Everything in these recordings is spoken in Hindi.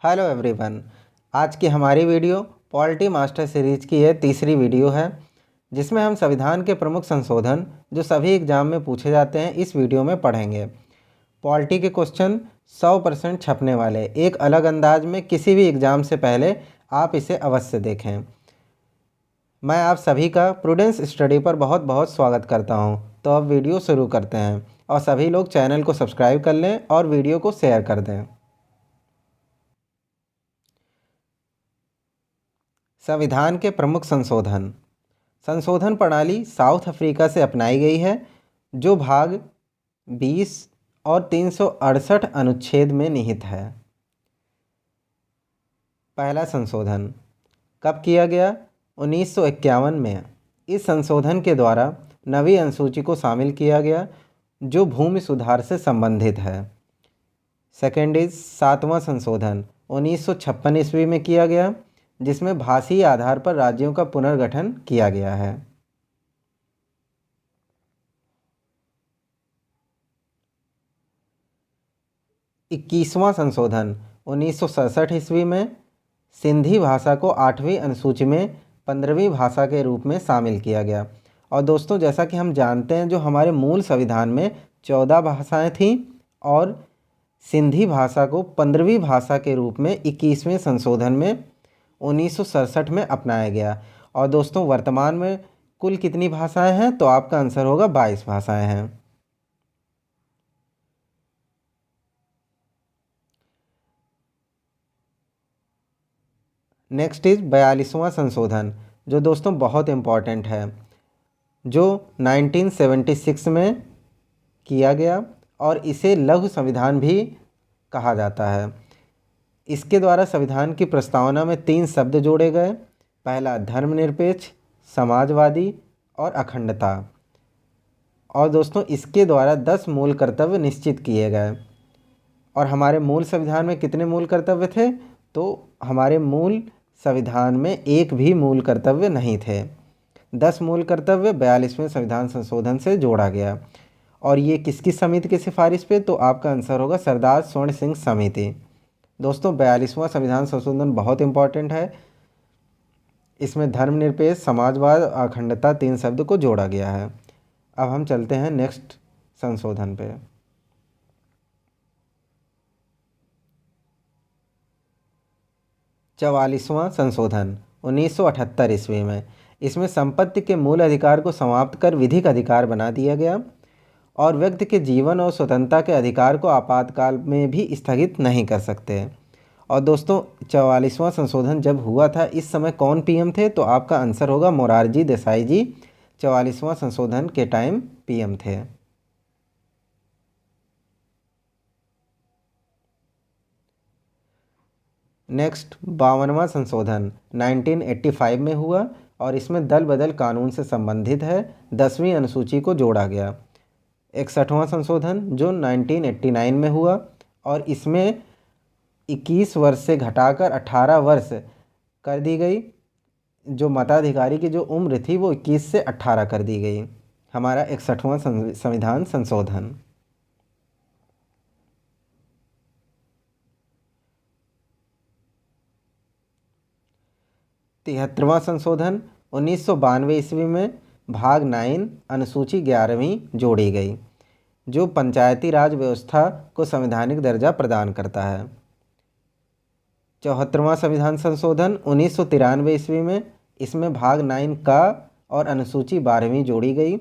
Hello everyone. आज की हमारी वीडियो पॉलिटी मास्टर सीरीज की यह तीसरी वीडियो है, जिसमें हम संविधान के प्रमुख संशोधन जो सभी एग्जाम में पूछे जाते हैं इस वीडियो में पढ़ेंगे। पॉलिटी के क्वेश्चन 100% छपने वाले, एक अलग अंदाज में किसी भी एग्ज़ाम से पहले आप इसे अवश्य देखें। मैं आप सभी का प्रूडेंस स्टडी पर बहुत बहुत स्वागत करता हूं। तो अब वीडियो शुरू करते हैं और सभी लोग चैनल को सब्सक्राइब कर लें और वीडियो को शेयर कर दें। संविधान के प्रमुख संशोधन। संशोधन प्रणाली साउथ अफ्रीका से अपनाई गई है, जो भाग 20 और 368 अनुच्छेद में निहित है। पहला संशोधन कब किया गया? 1951 में। इस संशोधन के द्वारा नवी अनुसूची को शामिल किया गया, जो भूमि सुधार से संबंधित है। सेकेंड इज सातवां संशोधन 1956 ईस्वी में किया गया, जिसमें भाषीय आधार पर राज्यों का पुनर्गठन किया गया है। इक्कीसवां संशोधन 1967 ईस्वी में सिंधी भाषा को 8वीं अनुसूची में 15वीं भाषा के रूप में शामिल किया गया। और दोस्तों, जैसा कि हम जानते हैं, जो हमारे मूल संविधान में 14 भाषाएं थीं और सिंधी भाषा को 15वीं भाषा के रूप में 21वें संशोधन में 1967 में अपनाया गया। और दोस्तों, वर्तमान में कुल कितनी भाषाएं हैं? तो आपका आंसर होगा 22 भाषाएं हैं। नेक्स्ट इज 42वां संशोधन, जो दोस्तों बहुत इम्पॉर्टेंट है, जो 1976 में किया गया और इसे लघु संविधान भी कहा जाता है। इसके द्वारा संविधान की प्रस्तावना में 3 शब्द जोड़े गए। पहला धर्मनिरपेक्ष, समाजवादी और अखंडता। और दोस्तों, इसके द्वारा 10 मूल कर्तव्य निश्चित किए गए। और हमारे मूल संविधान में कितने मूल कर्तव्य थे? तो हमारे मूल संविधान में एक भी मूल कर्तव्य नहीं थे। 10 मूल कर्तव्य 42वें संविधान संशोधन से जोड़ा गया। और ये किसकी समिति की सिफारिश पे? तो आपका आंसर होगा सरदार स्वर्ण सिंह समिति। दोस्तों, 42वां संविधान संशोधन बहुत इंपॉर्टेंट है। इसमें धर्मनिरपेक्ष, समाजवाद, अखंडता 3 शब्द को जोड़ा गया है। अब हम चलते हैं नेक्स्ट संशोधन पे। 44वां संशोधन 1978 ईस्वी में। इसमें संपत्ति के मूल अधिकार को समाप्त कर विधिक अधिकार बना दिया गया और व्यक्ति के जीवन और स्वतंत्रता के अधिकार को आपातकाल में भी स्थगित नहीं कर सकते। और दोस्तों, 44वां संशोधन जब हुआ था, इस समय कौन पीएम थे? तो आपका आंसर होगा मोरारजी देसाई जी 44वां संशोधन के टाइम पीएम थे। नेक्स्ट 52वां संशोधन 1985 में हुआ और इसमें दल बदल कानून से संबंधित है। 10वीं अनुसूची को जोड़ा गया। 61वां संशोधन जो 1989 में हुआ और इसमें 21 वर्ष से घटाकर 18 वर्ष कर दी गई। जो मताधिकारी की जो उम्र थी वो 21 से 18 कर दी गई। हमारा 61वां संविधान संशोधन। तिहत्तरवां संशोधन 1992 ईस्वी में भाग 9 अनुसूची 11वीं जोड़ी गई, जो पंचायती राज व्यवस्था को संवैधानिक दर्जा प्रदान करता है। 74वां संविधान संशोधन 1993 ईस्वी में। इसमें भाग 9 का और अनुसूची 12वीं जोड़ी गई।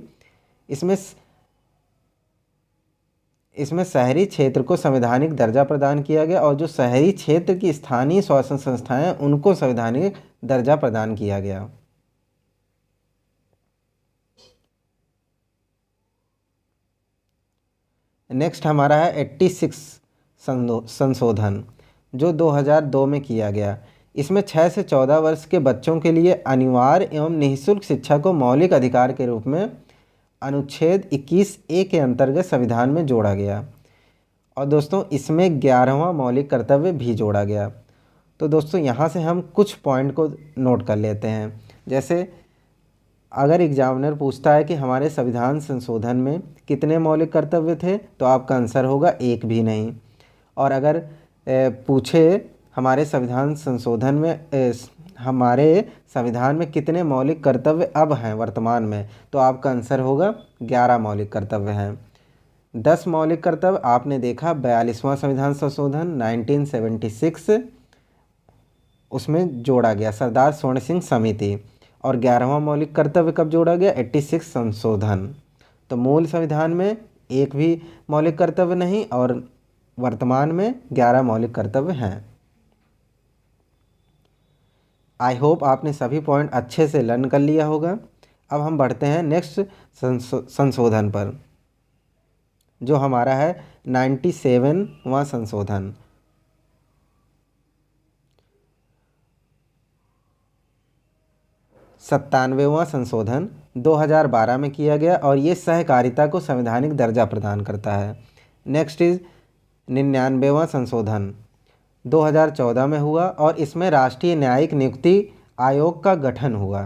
इसमें शहरी क्षेत्र को संवैधानिक दर्जा प्रदान किया गया और जो शहरी क्षेत्र की स्थानीय शासन संस्थाएं हैं उनको संवैधानिक दर्जा प्रदान किया गया। नेक्स्ट हमारा है 86 संशोधन, जो 2002 में किया गया। इसमें 6 से 14 वर्ष के बच्चों के लिए अनिवार्य एवं निःशुल्क शिक्षा को मौलिक अधिकार के रूप में अनुच्छेद 21A के अंतर्गत संविधान में जोड़ा गया। और दोस्तों, इसमें 11वां मौलिक कर्तव्य भी जोड़ा गया। तो दोस्तों, यहाँ से हम कुछ पॉइंट को नोट कर लेते हैं। जैसे अगर एग्जामिनर पूछता है कि हमारे संविधान संशोधन में कितने मौलिक कर्तव्य थे, तो आपका आंसर होगा एक भी नहीं। और अगर पूछे हमारे संविधान में कितने मौलिक कर्तव्य अब हैं वर्तमान में? तो आपका आंसर होगा 11 मौलिक कर्तव्य हैं। 10 मौलिक कर्तव्य आपने देखा 42वां संविधान संशोधन 1976 उसमें जोड़ा गया, सरदार स्वर्ण सिंह समिति। और 11वां मौलिक कर्तव्य कब जोड़ा गया? 86 संशोधन। तो मूल संविधान में एक भी मौलिक कर्तव्य नहीं और वर्तमान में 11 मौलिक कर्तव्य हैं। आई होप आपने सभी पॉइंट अच्छे से लर्न कर लिया होगा। अब हम बढ़ते हैं नेक्स्ट संशोधन पर, जो हमारा है 97वां संशोधन। सत्तानवेवां संशोधन 2012 में किया गया और ये सहकारिता को संवैधानिक दर्जा प्रदान करता है। नेक्स्ट इज 99वां संशोधन 2014 में हुआ और इसमें राष्ट्रीय न्यायिक नियुक्ति आयोग का गठन हुआ।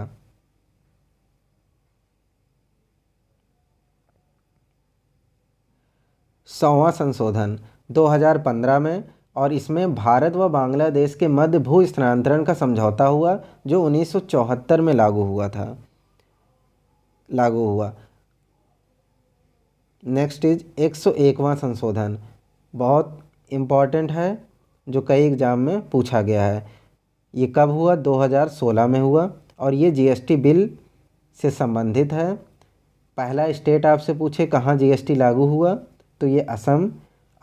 सौवां संशोधन 2015 में और इसमें भारत व बांग्लादेश के मध्य भू स्थानांतरण का समझौता हुआ, जो 1974 में लागू हुआ। नेक्स्ट इज 101वां संशोधन, बहुत इम्पॉर्टेंट है, जो कई एग्जाम में पूछा गया है। ये कब हुआ? 2016 में हुआ और ये जीएसटी बिल से संबंधित है। पहला स्टेट आपसे पूछे कहाँ जीएसटी लागू हुआ, तो ये असम।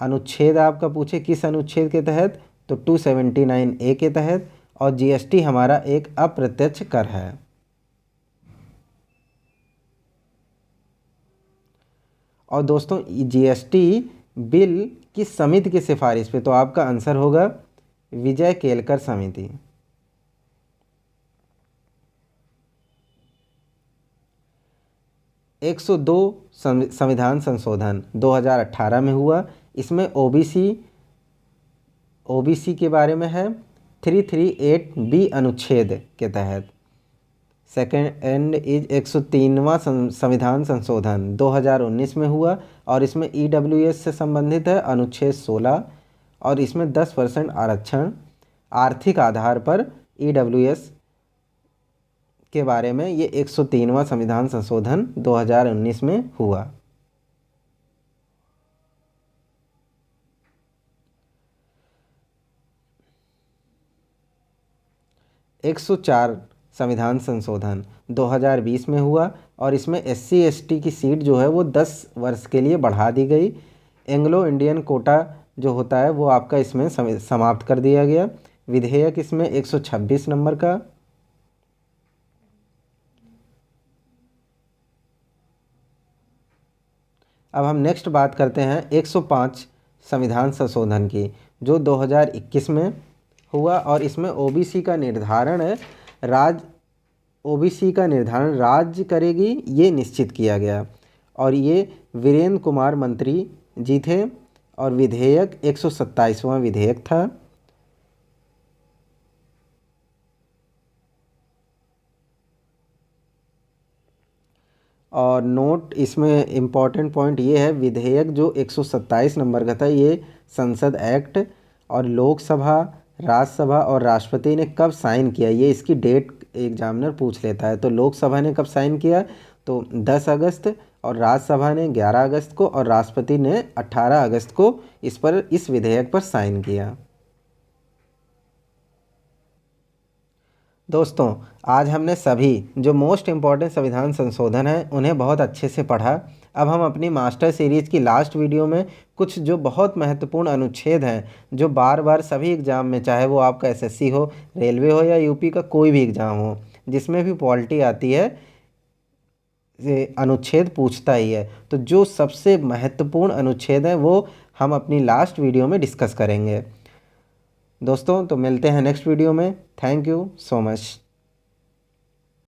अनुच्छेद आपका पूछे किस अनुच्छेद के तहत, तो 279A के तहत। और जीएसटी हमारा एक अप्रत्यक्ष कर है। और दोस्तों जीएसटी बिल किस समिति की सिफारिश पे, तो आपका आंसर होगा विजय केलकर समिति। एक 102 संविधान संशोधन 2018 में हुआ। इसमें ओबीसी के बारे में है 338B अनुच्छेद के तहत। सेकेंड इज 103वां संविधान संशोधन 2019 में हुआ और इसमें ईडब्ल्यूएस से संबंधित है, अनुच्छेद 16। और इसमें 10% आरक्षण आर्थिक आधार पर ईडब्ल्यूएस के बारे में, ये 103वां संविधान संशोधन 2019 में हुआ। एक 104 संविधान संशोधन 2020 में हुआ और इसमें SC/ST की सीट जो है वो 10 वर्ष के लिए बढ़ा दी गई। एंग्लो इंडियन कोटा जो होता है वो आपका इसमें समाप्त कर दिया गया। विधेयक इसमें 126 नंबर का। अब हम नेक्स्ट बात करते हैं 105 संविधान संशोधन की, जो 2021 में हुआ और इसमें ओबीसी का निर्धारण राज्य करेगी, ये निश्चित किया गया। और ये वीरेंद्र कुमार मंत्री जी थे और विधेयक 127वां विधेयक था। और नोट इसमें इम्पॉर्टेंट पॉइंट ये है, विधेयक जो 127 नंबर का था ये संसद एक्ट और लोकसभा, राज्यसभा और राष्ट्रपति ने कब साइन किया, ये इसकी डेट एग्जामिनर पूछ लेता है। तो लोकसभा ने कब साइन किया, तो 10 अगस्त और राज्यसभा ने 11 अगस्त को और राष्ट्रपति ने 18 अगस्त को इस विधेयक पर साइन किया। दोस्तों आज हमने सभी जो मोस्ट इम्पॉर्टेंट संविधान संशोधन हैं उन्हें बहुत अच्छे से पढ़ा। अब हम अपनी मास्टर सीरीज़ की लास्ट वीडियो में कुछ जो बहुत महत्वपूर्ण अनुच्छेद हैं, जो बार बार सभी एग्ज़ाम में, चाहे वो आपका एसएससी हो, रेलवे हो या यूपी का कोई भी एग्ज़ाम हो, जिसमें भी पॉलिटी आती है, ये अनुच्छेद पूछता ही है। तो जो सबसे महत्वपूर्ण अनुच्छेद हैं वो हम अपनी लास्ट वीडियो में डिस्कस करेंगे। दोस्तों तो मिलते हैं नेक्स्ट वीडियो में। Thank you so much.